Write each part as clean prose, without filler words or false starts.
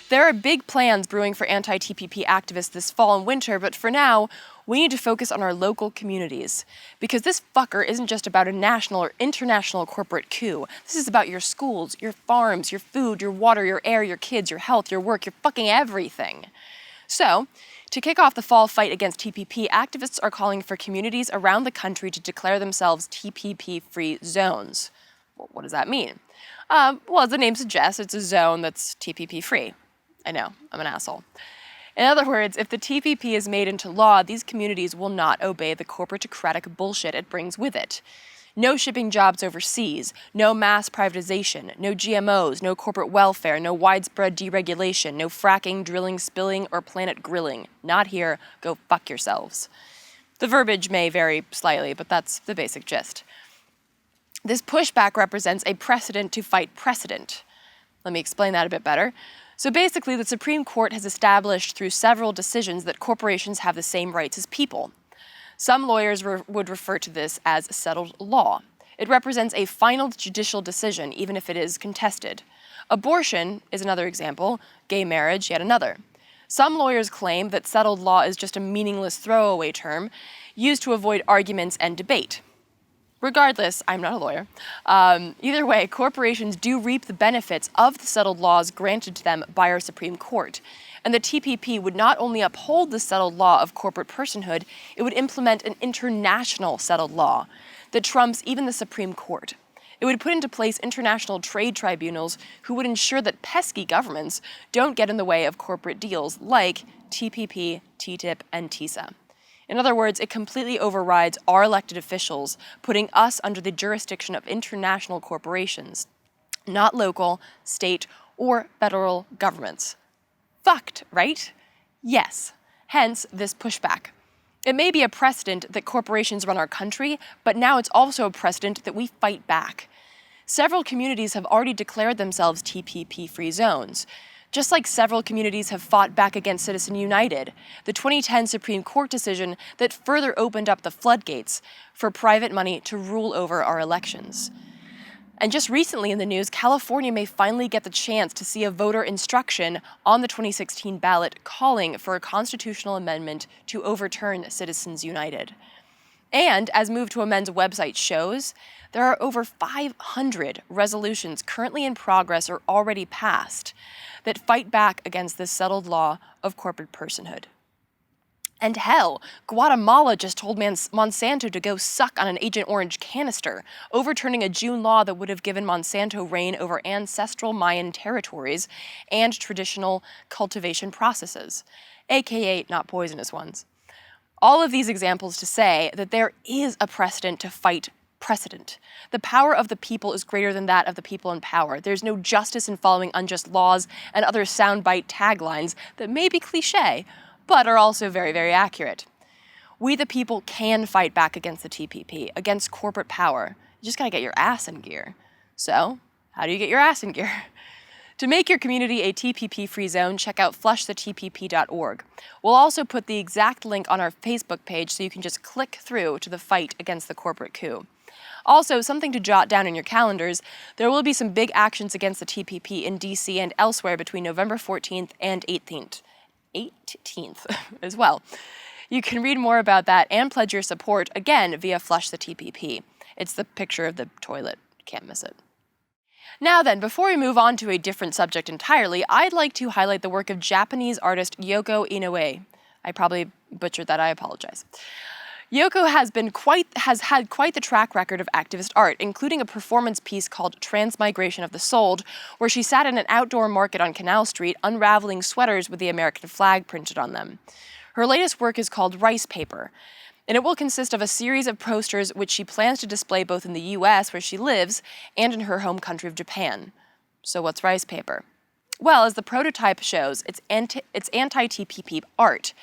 There are big plans brewing for anti-TPP activists this fall and winter, but for now, we need to focus on our local communities. Because this fucker isn't just about a national or international corporate coup. This is about your schools, your farms, your food, your water, your air, your kids, your health, your work, your fucking everything. So, to kick off the fall fight against TPP, activists are calling for communities around the country to declare themselves TPP-free zones. Well, what does that mean? Well, as the name suggests, it's a zone that's TPP-free. I know, I'm an asshole. In other words, if the TPP is made into law, these communities will not obey the corporatocratic bullshit it brings with it. No shipping jobs overseas, no mass privatization, no GMOs, no corporate welfare, no widespread deregulation, no fracking, drilling, spilling, or planet grilling. Not here. Go fuck yourselves. The verbiage may vary slightly, but that's the basic gist. This pushback represents a precedent to fight precedent. Let me explain that a bit better. So basically, the Supreme Court has established through several decisions that corporations have the same rights as people. Some lawyers would refer to this as settled law. It represents a final judicial decision, even if it is contested. Abortion is another example, gay marriage yet another. Some lawyers claim that settled law is just a meaningless throwaway term used to avoid arguments and debate. Regardless, I'm not a lawyer. Either way, corporations do reap the benefits of the settled laws granted to them by our Supreme Court. And the TPP would not only uphold the settled law of corporate personhood, it would implement an international settled law that trumps even the Supreme Court. It would put into place international trade tribunals who would ensure that pesky governments don't get in the way of corporate deals like TPP, TTIP, and TISA. In other words, it completely overrides our elected officials, putting us under the jurisdiction of international corporations, not local, state, or federal governments. Fucked, right? Yes. Hence, this pushback. It may be a precedent that corporations run our country, but now it's also a precedent that we fight back. Several communities have already declared themselves TPP-free zones. Just like several communities have fought back against Citizen United, the 2010 Supreme Court decision that further opened up the floodgates for private money to rule over our elections. And just recently in the news, California may finally get the chance to see a voter instruction on the 2016 ballot calling for a constitutional amendment to overturn Citizens United. And as Move to Amend's website shows, there are over 500 resolutions currently in progress or already passed that fight back against this settled law of corporate personhood. And hell, Guatemala just told Monsanto to go suck on an Agent Orange canister, overturning a June law that would have given Monsanto reign over ancestral Mayan territories and traditional cultivation processes, aka not poisonous ones. All of these examples to say that there is a precedent to fight precedent. The power of the people is greater than that of the people in power. There's no justice in following unjust laws and other soundbite taglines that may be cliche, but are also very, very accurate. We the people can fight back against the TPP, against corporate power. You just gotta get your ass in gear. So, how do you get your ass in gear? To make your community a TPP-free zone, check out flushthetpp.org. We'll also put the exact link on our Facebook page so you can just click through to the fight against the corporate coup. Also, something to jot down in your calendars, there will be some big actions against the TPP in DC and elsewhere between November 14th and 18th as well. You can read more about that and pledge your support, again, via Flush the TPP. It's the picture of the toilet. Can't miss it. Now then, before we move on to a different subject entirely, I'd like to highlight the work of Japanese artist Yoko Inoue. I probably butchered that, I apologize. Yoko has had quite the track record of activist art, including a performance piece called Transmigration of the Soul, where she sat in an outdoor market on Canal Street unraveling sweaters with the American flag printed on them. Her latest work is called Rice Paper, and it will consist of a series of posters which she plans to display both in the US, where she lives, and in her home country of Japan. So what's rice paper? Well, as the prototype shows, it's anti-TPP art.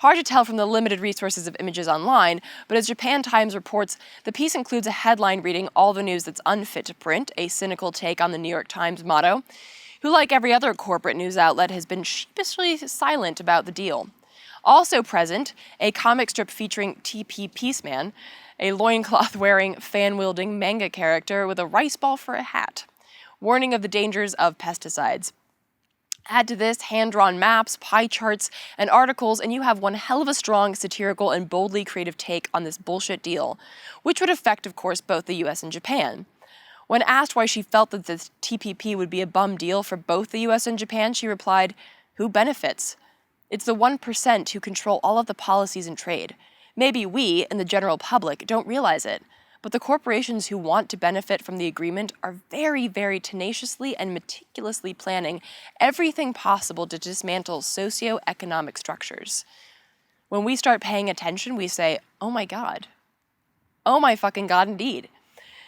Hard to tell from the limited resources of images online, but as Japan Times reports, the piece includes a headline reading "All the news that's unfit to print," a cynical take on the New York Times motto, who, like every other corporate news outlet, has been sheepishly silent about the deal. Also present, a comic strip featuring TP Peaceman, a loincloth-wearing, fan-wielding manga character with a rice ball for a hat, warning of the dangers of pesticides. Add to this hand-drawn maps, pie charts, and articles, and you have one hell of a strong, satirical, and boldly creative take on this bullshit deal, which would affect, of course, both the US and Japan. When asked why she felt that the TPP would be a bum deal for both the US and Japan, she replied, "Who benefits? It's the 1% who control all of the policies and trade. Maybe we, and the general public, don't realize it, but the corporations who want to benefit from the agreement are very, very tenaciously and meticulously planning everything possible to dismantle socio-economic structures. When we start paying attention, we say, oh my God. Oh my fucking God, indeed."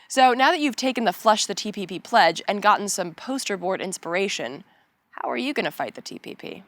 So now that you've taken the Flush the TPP pledge and gotten some poster board inspiration, how are you going to fight the TPP?